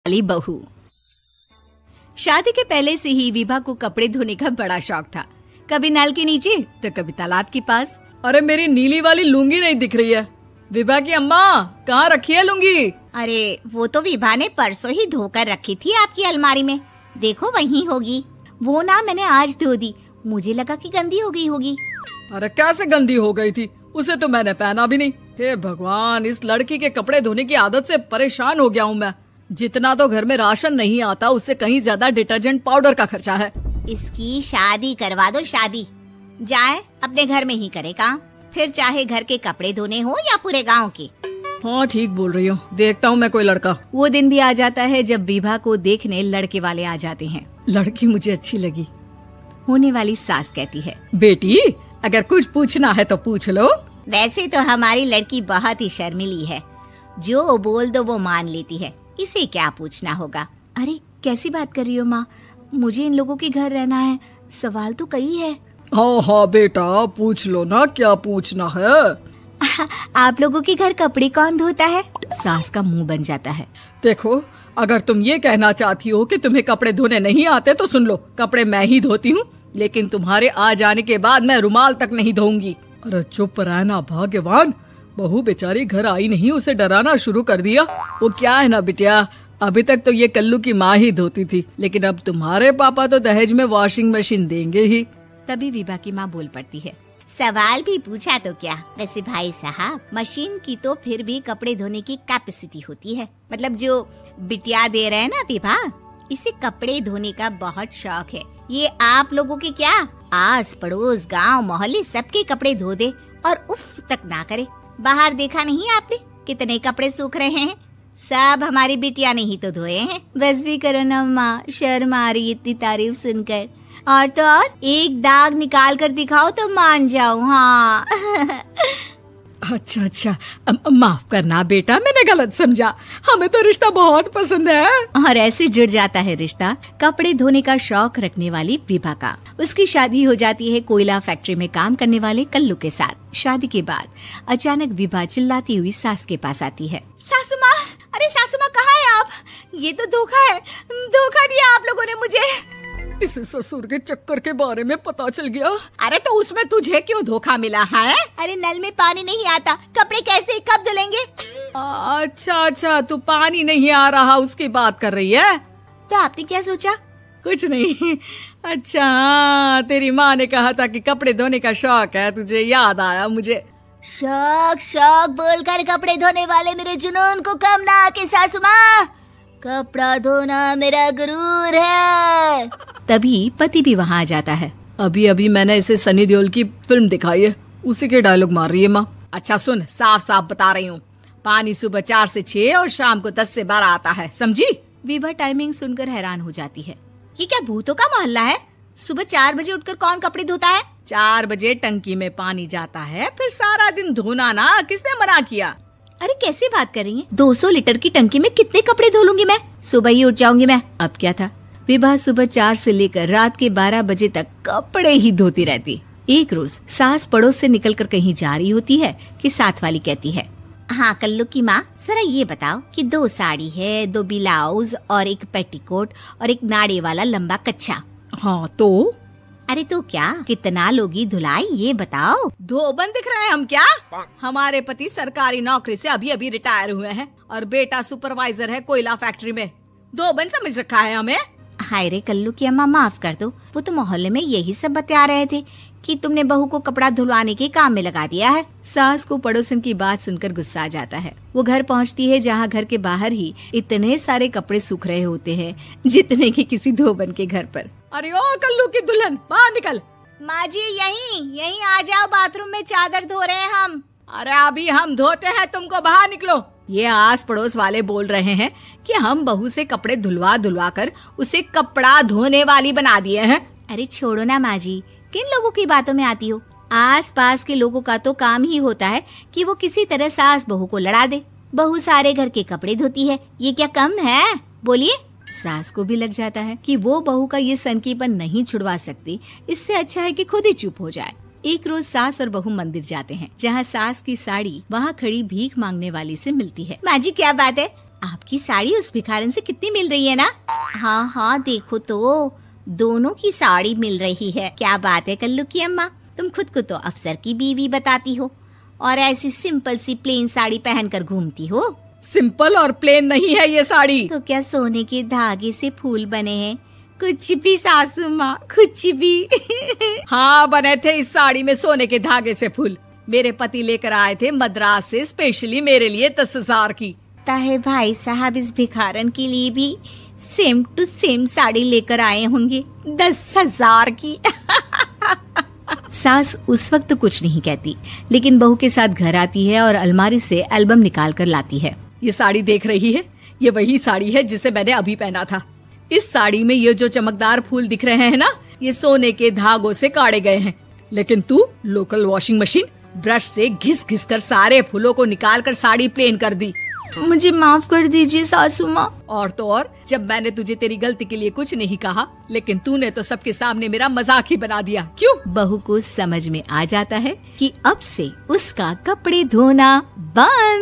वाली बहू। शादी के पहले से ही विभा को कपड़े धोने का बड़ा शौक था। कभी नल के नीचे तो कभी तालाब के पास। अरे मेरी नीली वाली लुंगी नहीं दिख रही है। विभा की अम्मा कहाँ रखी है लुंगी? अरे वो तो विभा ने परसों ही धोकर रखी थी आपकी अलमारी में, देखो वहीं होगी। वो ना मैंने आज धो दी, मुझे लगा कि गंदी हो गई होगी। अरे कैसे गंदी हो गई थी, उसे तो मैंने पहना भी नहीं। हे भगवान, इस लड़की के कपड़े धोने की आदत से परेशान हो गया हूँ मैं। जितना तो घर में राशन नहीं आता उससे कहीं ज्यादा डिटर्जेंट पाउडर का खर्चा है। इसकी शादी करवा दो, शादी जाए अपने घर में ही करे काम, फिर चाहे घर के कपड़े धोने हो या पूरे गांव के। हाँ ठीक बोल रही हो, देखता हूँ मैं कोई लड़का। वो दिन भी आ जाता है जब विभा को देखने लड़के वाले आ जाते हैं। लड़की मुझे अच्छी लगी। होने वाली सास कहती है, बेटी अगर कुछ पूछना है तो पूछ लो। वैसे तो हमारी लड़की बहुत ही शर्मीली है, जो बोल दो वो मान लेती है, इसे क्या पूछना होगा। अरे कैसी बात कर रही हो माँ, मुझे इन लोगों के घर रहना है, सवाल तो कई है। हाँ हाँ बेटा पूछ लो ना, क्या पूछना है। आप लोगों के घर कपड़े कौन धोता है? सास का मुंह बन जाता है। देखो अगर तुम ये कहना चाहती हो कि तुम्हें कपड़े धोने नहीं आते तो सुन लो, कपड़े मैं ही धोती हूँ, लेकिन तुम्हारे आ जाने के बाद मैं रुमाल तक नहीं धोऊंगी। अरे चुप रहना भाग्यवान, बहू बेचारी घर आई नहीं, उसे डराना शुरू कर दिया। वो क्या है ना बिटिया, अभी तक तो ये कल्लू की माँ ही धोती थी, लेकिन अब तुम्हारे पापा तो दहेज में वॉशिंग मशीन देंगे ही। तभी विभा की माँ बोल पड़ती है, सवाल भी पूछा तो क्या। वैसे भाई साहब, मशीन की तो फिर भी कपड़े धोने की कैपेसिटी होती है। मतलब जो बिटिया दे रहे हैं ना विभा, इसे कपड़े धोने का बहुत शौक है। ये आप लोगों के क्या, आस पड़ोस गांव मोहल्ले सबके कपड़े धो दे और उफ तक ना करे। बाहर देखा नहीं आपने कितने कपड़े सूख रहे हैं, सब हमारी बिटिया ने ही तो धोए हैं। बस भी करो ना माँ, शर्म आ रही इतनी तारीफ सुनकर। और तो और एक दाग निकाल कर दिखाओ तो मान जाऊँ। हाँ अच्छा माफ करना बेटा, मैंने गलत समझा, हमें तो रिश्ता बहुत पसंद है। और ऐसे जुड़ जाता है रिश्ता कपड़े धोने का शौक रखने वाली विभा का। उसकी शादी हो जाती है कोयला फैक्ट्री में काम करने वाले कल्लू के साथ। शादी के बाद अचानक विभा चिल्लाती हुई सास के पास आती है। सासू माँ, अरे सासू माँ कहाँ है आप? ये तो धोखा है, धोखा दिया आप लोगों ने मुझे। इसे ससुर के चक्कर के बारे में पता चल गया। अरे तो उसमें तुझे क्यों धोखा मिला है? अरे नल में पानी नहीं आता, कपड़े कैसे कब धुलेंगे? अच्छा तू पानी नहीं आ रहा उसकी बात कर रही है। तो आपने क्या सोचा? कुछ नहीं। अच्छा तेरी माँ ने कहा था कि कपड़े धोने का शौक है तुझे, याद आया मुझे। शौक बोलकर कपड़े धोने वाले मेरे जुनून को कम ना आके सासू माँ, कपड़ा धोना मेरा गुरूर है। तभी पति भी वहाँ आ जाता है। अभी मैंने इसे सनी देओल की फिल्म दिखाई है, उसी के डायलॉग मार रही है माँ। अच्छा सुन, साफ साफ बता रही हूँ, पानी सुबह 4 से 6 और शाम को 10 से 12 आता है, समझी? विभा टाइमिंग सुनकर हैरान हो जाती है। ये क्या भूतों का मोहल्ला है? सुबह 4 बजे उठकर कौन कपड़े धोता है? 4 बजे टंकी में पानी जाता है, फिर सारा दिन धोना ना, किसने मना किया? अरे कैसी बात कर रही हैं? 200 लीटर की टंकी में कितने कपड़े धो लूंगी मैं, सुबह ही उठ जाऊंगी मैं। अब क्या था, विभा सुबह 4 से लेकर रात के 12 बजे तक कपड़े ही धोती रहती। एक रोज सास पड़ोस से निकलकर कहीं जा रही होती है कि साथ वाली कहती है, हाँ कल्लू की माँ, जरा ये बताओ कि 2 साड़ी है, 2 ब्लाउज और एक पेटीकोट और एक नाड़े वाला लंबा कच्छा। हाँ तो? अरे तो क्या, कितना लोगी धुलाई ये बताओ। धोबन दिख रहे हैं हम क्या? हमारे पति सरकारी नौकरी से अभी रिटायर हुए हैं और बेटा सुपरवाइजर है कोयला फैक्ट्री में। धोबन समझ रखा है हमें? हाय रे कल्लू की अम्मा, माफ कर दो, वो तो मोहल्ले में यही सब बता रहे थे कि तुमने बहू को कपड़ा धुलवाने के काम में लगा दिया है। सास को पड़ोसन की बात सुनकर गुस्सा आ जाता है। वो घर पहुंचती है जहां घर के बाहर ही इतने सारे कपड़े सूख रहे होते हैं जितने कि किसी धोबन के घर पर। अरे ओ कल्लू की दुल्हन, बाहर निकल। माँ जी यहीं आ जाओ, बाथरूम में चादर धो रहे हैं हम। अरे अभी हम धोते हैं, तुमको बाहर निकलो। ये आस पड़ोस वाले बोल रहे हैं कि हम बहू से कपड़े धुलवा कर उसे कपड़ा धोने वाली बना दिए हैं। अरे छोड़ो ना माँ जी, किन लोगों की बातों में आती हो? आस पास के लोगों का तो काम ही होता है कि वो किसी तरह सास बहू को लड़ा दे। बहू सारे घर के कपड़े धोती है, ये क्या कम है? बोलिए। सास को भी लग जाता है कि वो बहू का ये सनकीपन नहीं छुड़वा सकती, इससे अच्छा है कि खुद ही चुप हो जाए। एक रोज सास और बहू मंदिर जाते हैं, जहाँ सास की साड़ी वहाँ खड़ी भीख मांगने वाली से मिलती है। माँ जी क्या बात है, आपकी साड़ी उस भिखारन से कितनी मिल रही है ना? हाँ हाँ देखो तो, दोनों की साड़ी मिल रही है। क्या बात है कल्लू की अम्मा, तुम खुद को तो अफसर की बीवी बताती हो और ऐसी सिंपल सी प्लेन साड़ी पहनकर घूमती हो। सिंपल और प्लेन नहीं है ये साड़ी। तो क्या सोने के धागे से फूल बने हैं? कुछ भी सासू माँ, कुछ भी। हाँ बने थे इस साड़ी में सोने के धागे से फूल। मेरे पति लेकर आए थे मद्रास से स्पेशली मेरे लिए 10,000 की। ताहे भाई साहब इस भिखारन के लिए भी सेम टू सेम साड़ी लेकर आए होंगे 10,000 की। सास उस वक्त तो कुछ नहीं कहती, लेकिन बहू के साथ घर आती है और अलमारी से एल्बम निकाल कर लाती है। ये साड़ी देख रही है, ये वही साड़ी है जिसे मैंने अभी पहना था। इस साड़ी में ये जो चमकदार फूल दिख रहे हैं ना, ये सोने के धागों से काढ़े गए हैं। लेकिन तू लोकल वॉशिंग मशीन ब्रश से घिस घिस कर सारे फूलों को निकाल कर साड़ी प्लेन कर दी। मुझे माफ कर दीजिए सासू माँ। और तो और, जब मैंने तुझे तेरी गलती के लिए कुछ नहीं कहा, लेकिन तूने तो सबके सामने मेरा मजाक ही बना दिया। क्यों? बहू को समझ में आ जाता है कि अब से उसका कपड़े धोना बंद।